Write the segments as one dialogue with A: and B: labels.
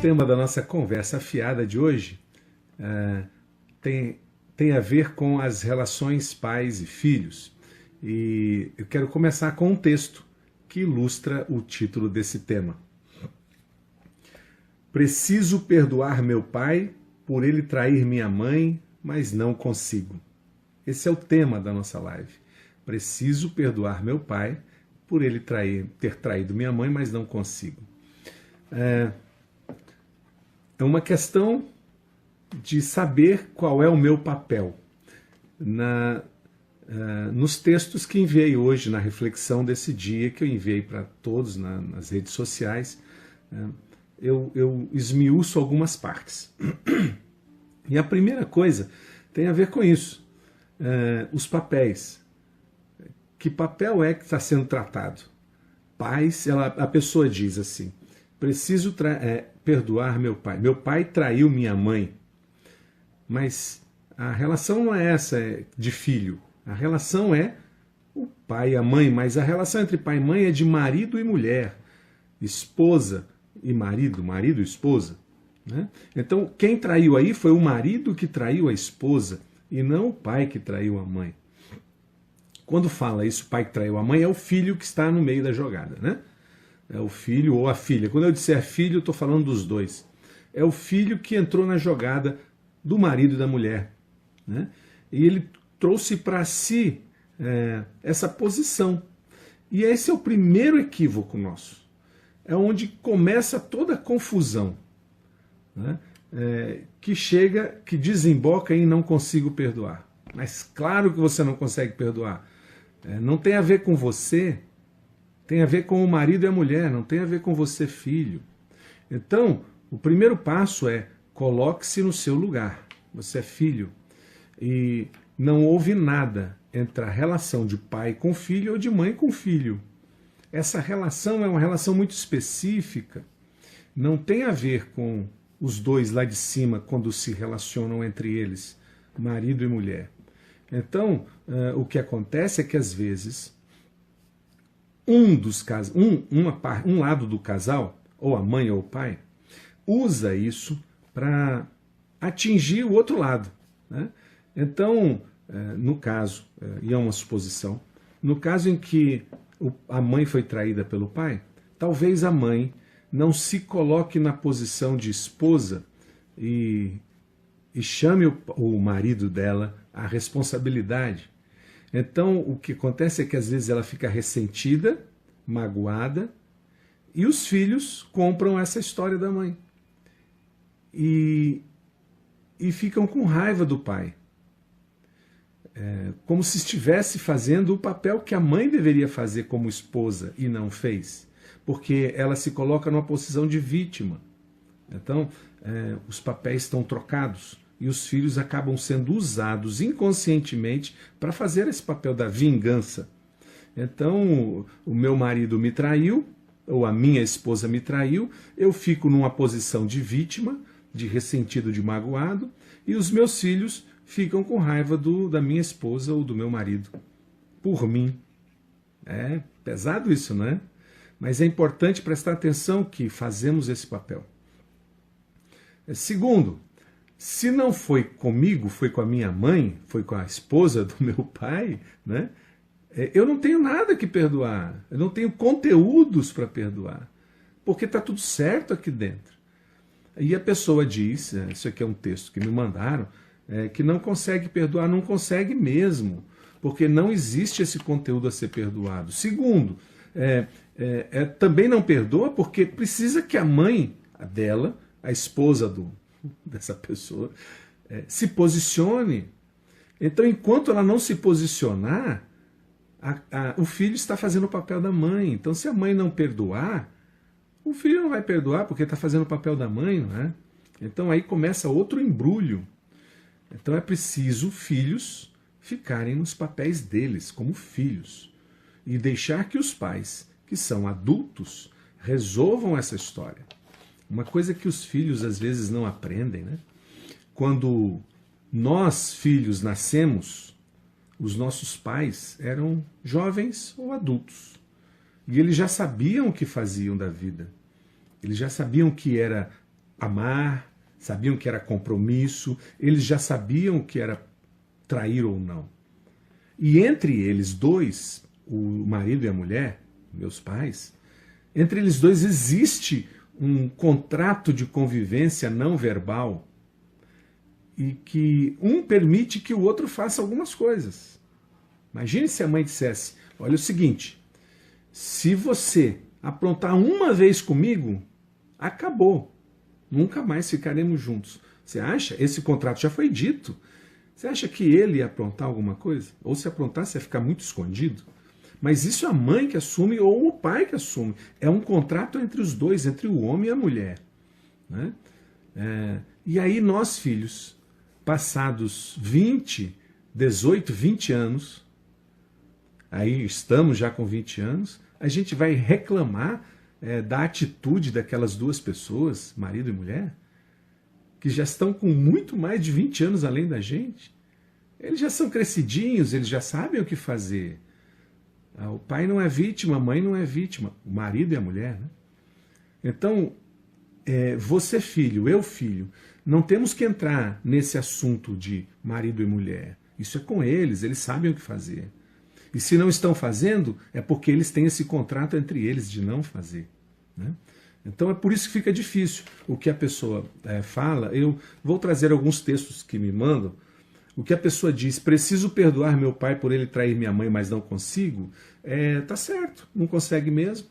A: tema da nossa conversa afiada de hoje tem a ver com as relações pais e filhos. E eu quero começar com um texto que ilustra o título desse tema. Preciso perdoar meu pai por ele trair minha mãe, mas não consigo. Esse é o tema da nossa live. Preciso perdoar meu pai por ele ter traído minha mãe, mas não consigo. É uma questão de saber qual é o meu papel. Nos textos que enviei hoje, na reflexão desse dia, que eu enviei para todos nas redes sociais, eu esmiuço algumas partes. E a primeira coisa tem a ver com isso. Os papéis. Que papel é que está sendo tratado? Pais, a pessoa diz assim, preciso perdoar meu pai. Meu pai traiu minha mãe. Mas a relação não é essa de filho. A relação é o pai e a mãe, mas a relação entre pai e mãe é de marido e mulher, esposa e marido, marido e esposa. Né? Então, quem traiu aí foi o marido que traiu a esposa e não o pai que traiu a mãe. Quando fala isso, o pai que traiu a mãe, é o filho que está no meio da jogada. Né? É o filho ou a filha. Quando eu disser filho, eu estou falando dos dois. É o filho que entrou na jogada do marido e da mulher. Né? E ele trouxe para si essa posição. E esse é o primeiro equívoco nosso. É onde começa toda a confusão. Né? Que desemboca em não consigo perdoar. Mas claro que você não consegue perdoar. Não tem a ver com você, tem a ver com o marido e a mulher, não tem a ver com você, filho. Então, o primeiro passo é coloque-se no seu lugar. Você é filho. E não houve nada entre a relação de pai com filho ou de mãe com filho. Essa relação é uma relação muito específica. Não tem a ver com os dois lá de cima quando se relacionam entre eles, marido e mulher. Então, o que acontece é que às vezes um lado do casal, ou a mãe ou o pai, usa isso para atingir o outro lado. Né? Então, no caso, e é uma suposição, no caso em que a mãe foi traída pelo pai, talvez a mãe não se coloque na posição de esposa e chame o marido dela à responsabilidade. Então, o que acontece é que às vezes ela fica ressentida, magoada, e os filhos compram essa história da mãe. E ficam com raiva do pai. Como se estivesse fazendo o papel que a mãe deveria fazer como esposa e não fez. Porque ela se coloca numa posição de vítima. Então, os papéis estão trocados e os filhos acabam sendo usados inconscientemente para fazer esse papel da vingança. Então, o meu marido me traiu, ou a minha esposa me traiu, eu fico numa posição de vítima, de ressentido, de magoado, e os meus filhos ficam com raiva da minha esposa ou do meu marido, por mim. É pesado isso, não é? Mas é importante prestar atenção que fazemos esse papel. Segundo, se não foi comigo, foi com a minha mãe, foi com a esposa do meu pai, né? Eu não tenho nada que perdoar, eu não tenho conteúdos para perdoar, porque está tudo certo aqui dentro. E a pessoa diz, isso aqui é um texto que me mandaram, que não consegue perdoar, não consegue mesmo, porque não existe esse conteúdo a ser perdoado. Segundo, também não perdoa porque precisa que a mãe dela, a esposa dessa pessoa, se posicione. Então, enquanto ela não se posicionar, o filho está fazendo o papel da mãe. Então, se a mãe não perdoar, o filho não vai perdoar porque está fazendo o papel da mãe, não é? Então, aí começa outro embrulho. Então, é preciso filhos ficarem nos papéis deles, como filhos, e deixar que os pais, que são adultos, resolvam essa história. Uma coisa que os filhos às vezes não aprendem, né? Quando nós, filhos, nascemos, os nossos pais eram jovens ou adultos. E eles já sabiam o que faziam da vida. Eles já sabiam que era amar, sabiam que era compromisso, eles já sabiam o que era trair ou não. E entre eles dois, o marido e a mulher, meus pais, entre eles dois existe um contrato de convivência não verbal e que um permite que o outro faça algumas coisas. Imagine se a mãe dissesse, olha o seguinte, se você aprontar uma vez comigo, acabou. Nunca mais ficaremos juntos. Você acha? Esse contrato já foi dito. Você acha que ele ia aprontar alguma coisa? Ou se aprontasse, ia ficar muito escondido? Mas isso é a mãe que assume ou o pai que assume. É um contrato entre os dois, entre o homem e a mulher. Né? E aí nós, filhos, passados 18, 20 anos, aí estamos já com 20 anos, a gente vai reclamar da atitude daquelas duas pessoas, marido e mulher, que já estão com muito mais de 20 anos além da gente. Eles já são crescidinhos, eles já sabem o que fazer. O pai não é vítima, a mãe não é vítima, o marido e a mulher. Né? Então, você filho, eu filho, não temos que entrar nesse assunto de marido e mulher. Isso é com eles sabem o que fazer. E se não estão fazendo, é porque eles têm esse contrato entre eles de não fazer. Né? Então é por isso que fica difícil o que a pessoa fala. Eu vou trazer alguns textos que me mandam. O que a pessoa diz, preciso perdoar meu pai por ele trair minha mãe, mas não consigo, tá certo, não consegue mesmo.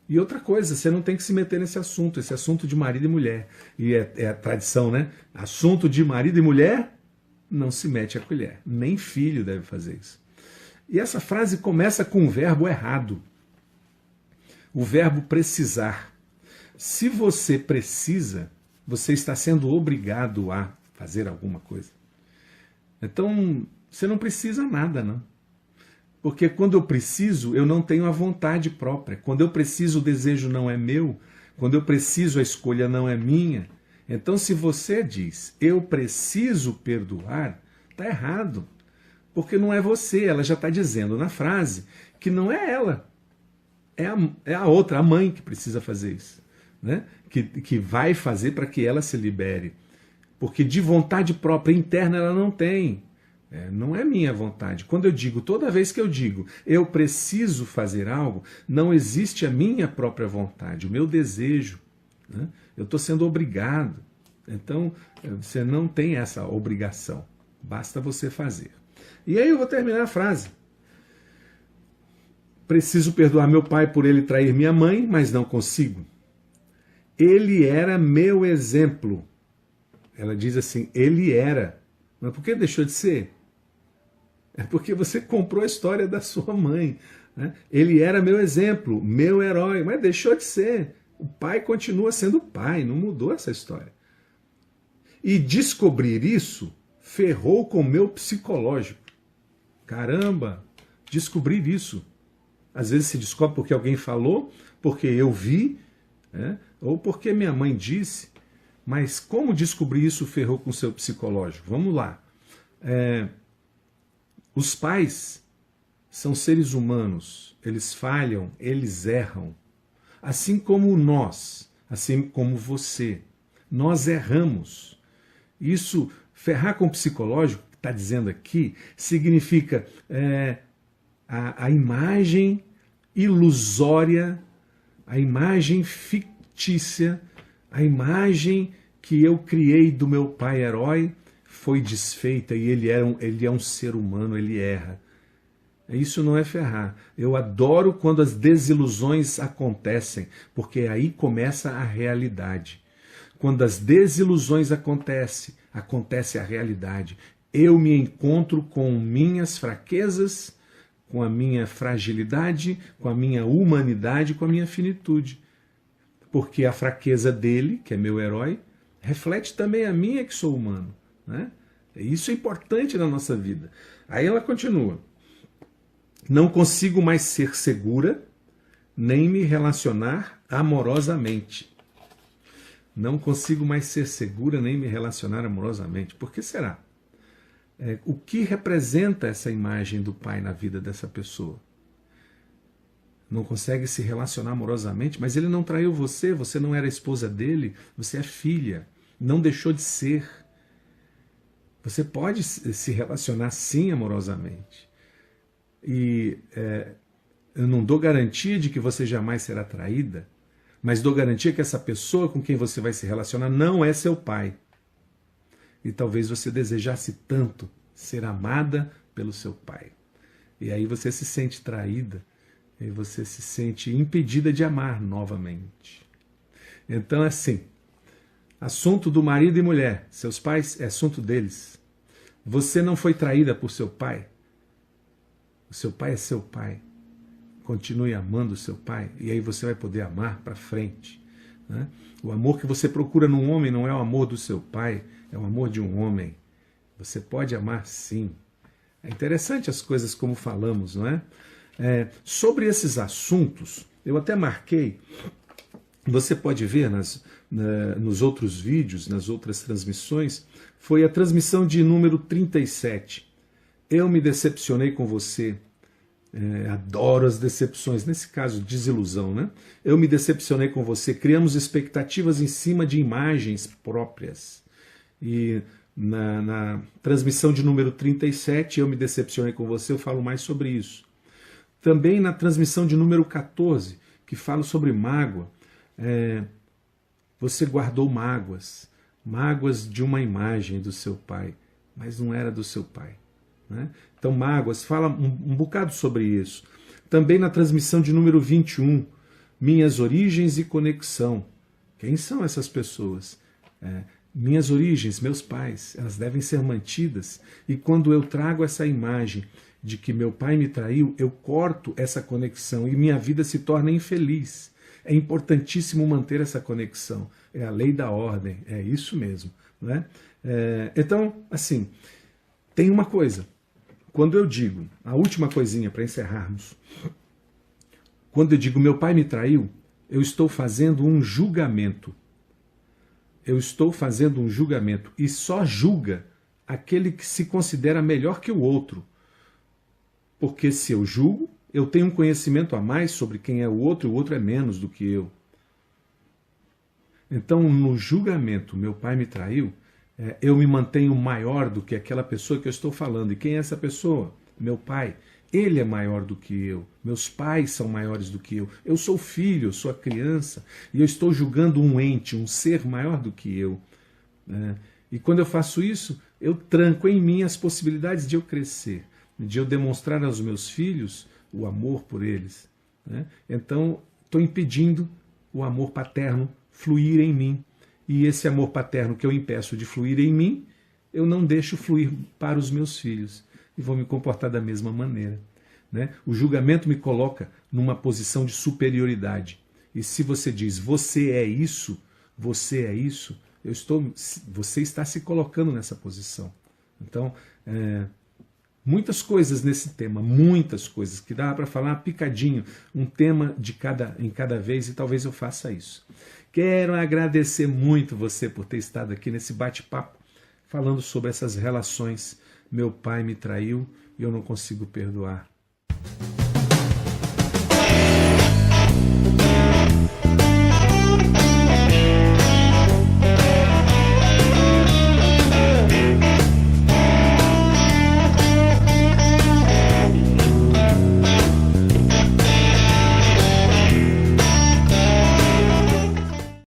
A: E outra coisa, você não tem que se meter nesse assunto, esse assunto de marido e mulher. E é a tradição, né? Assunto de marido e mulher, não se mete a colher. Nem filho deve fazer isso. E essa frase começa com um verbo errado. O verbo precisar. Se você precisa, você está sendo obrigado a fazer alguma coisa. Então, você não precisa nada, não. Porque quando eu preciso, eu não tenho a vontade própria. Quando eu preciso, o desejo não é meu. Quando eu preciso, a escolha não é minha. Então, se você diz, eu preciso perdoar, está errado. Porque não é você, ela já está dizendo na frase que não é ela. É a outra, a mãe que precisa fazer isso. Né? Que vai fazer para que ela se libere. Porque de vontade própria interna ela não tem. Não é minha vontade. Quando eu digo, toda vez que eu digo, eu preciso fazer algo, não existe a minha própria vontade, o meu desejo. Né? Eu estou sendo obrigado. Então, você não tem essa obrigação. Basta você fazer. E aí eu vou terminar a frase. Preciso perdoar meu pai por ele trair minha mãe, mas não consigo. Ele era meu exemplo. Ela diz assim, ele era. Mas por que deixou de ser? É porque você comprou a história da sua mãe. Né? Ele era meu exemplo, meu herói, mas deixou de ser. O pai continua sendo pai, não mudou essa história. E descobrir isso ferrou com o meu psicológico. Caramba, descobrir isso. Às vezes se descobre porque alguém falou, porque eu vi, ou porque minha mãe disse. Mas como descobrir isso ferrou com o seu psicológico? Vamos lá. Os pais são seres humanos, eles falham, eles erram. Assim como nós, assim como você. Nós erramos. Isso, ferrar com o psicológico, que está dizendo aqui, significa a imagem ilusória, a imagem fictícia, a imagem que eu criei do meu pai herói foi desfeita e ele é um ser humano, ele erra. Isso não é ferrar. Eu adoro quando as desilusões acontecem, porque aí começa a realidade. Quando as desilusões acontecem, acontece a realidade. Eu me encontro com minhas fraquezas, com a minha fragilidade, com a minha humanidade, com a minha finitude. Porque a fraqueza dele, que é meu herói, reflete também a minha, que sou humano. Né? Isso é importante na nossa vida. Aí ela continua. Não consigo mais ser segura, nem me relacionar amorosamente. Não consigo mais ser segura, nem me relacionar amorosamente. Por que será? O que representa essa imagem do pai na vida dessa pessoa? não consegue se relacionar amorosamente, mas ele não traiu você, você não era esposa dele, você é filha, não deixou de ser. Você pode se relacionar sim amorosamente. E eu não dou garantia de que você jamais será traída, mas dou garantia que essa pessoa com quem você vai se relacionar não é seu pai. E talvez você desejasse tanto ser amada pelo seu pai. E aí você se sente traída, e você se sente impedida de amar novamente. Então, assim, assunto do marido e mulher, seus pais é assunto deles. Você não foi traída por seu pai. O seu pai é seu pai. Continue amando o seu pai, e aí você vai poder amar para frente. Né? O amor que você procura num homem não é o amor do seu pai, é o amor de um homem. Você pode amar sim. É interessante as coisas como falamos, não é? Sobre esses assuntos, eu até marquei, você pode ver nos outros vídeos, nas outras transmissões, foi a transmissão de número 37. Eu me decepcionei com você. Adoro as decepções, nesse caso, desilusão, né? Eu me decepcionei com você, criamos expectativas em cima de imagens próprias. E na transmissão de número 37, eu me decepcionei com você, eu falo mais sobre isso. Também na transmissão de número 14, que falo sobre mágoa, você guardou mágoas de uma imagem do seu pai, mas não era do seu pai. Né? Então, mágoas, fala um bocado sobre isso. Também na transmissão de número 21, minhas origens e conexão. Quem são essas pessoas? Minhas origens, meus pais, elas devem ser mantidas. E quando eu trago essa imagem de que meu pai me traiu, eu corto essa conexão e minha vida se torna infeliz. É importantíssimo manter essa conexão. É a lei da ordem, é isso mesmo. Né? Então, assim, tem uma coisa. Quando eu digo, a última coisinha para encerrarmos, quando eu digo meu pai me traiu, eu estou fazendo um julgamento. Eu estou fazendo um julgamento e só julga aquele que se considera melhor que o outro. Porque se eu julgo, eu tenho um conhecimento a mais sobre quem é o outro é menos do que eu. Então, no julgamento, meu pai me traiu, eu me mantenho maior do que aquela pessoa que eu estou falando. E quem é essa pessoa? Meu pai. Ele é maior do que eu. Meus pais são maiores do que eu. Eu sou filho, eu sou a criança. E eu estou julgando um ente, um ser maior do que eu. E quando eu faço isso, eu tranco em mim as possibilidades de eu crescer, de eu demonstrar aos meus filhos o amor por eles. Então, estou impedindo o amor paterno fluir em mim. E esse amor paterno que eu impeço de fluir em mim, eu não deixo fluir para os meus filhos. E vou me comportar da mesma maneira. O julgamento me coloca numa posição de superioridade. E se você diz, você é isso, você está se colocando nessa posição. Então, muitas coisas nesse tema, muitas coisas, que dá para falar picadinho, um tema em cada vez, e talvez eu faça isso. Quero agradecer muito você por ter estado aqui nesse bate-papo, falando sobre essas relações. Meu pai me traiu e eu não consigo perdoar.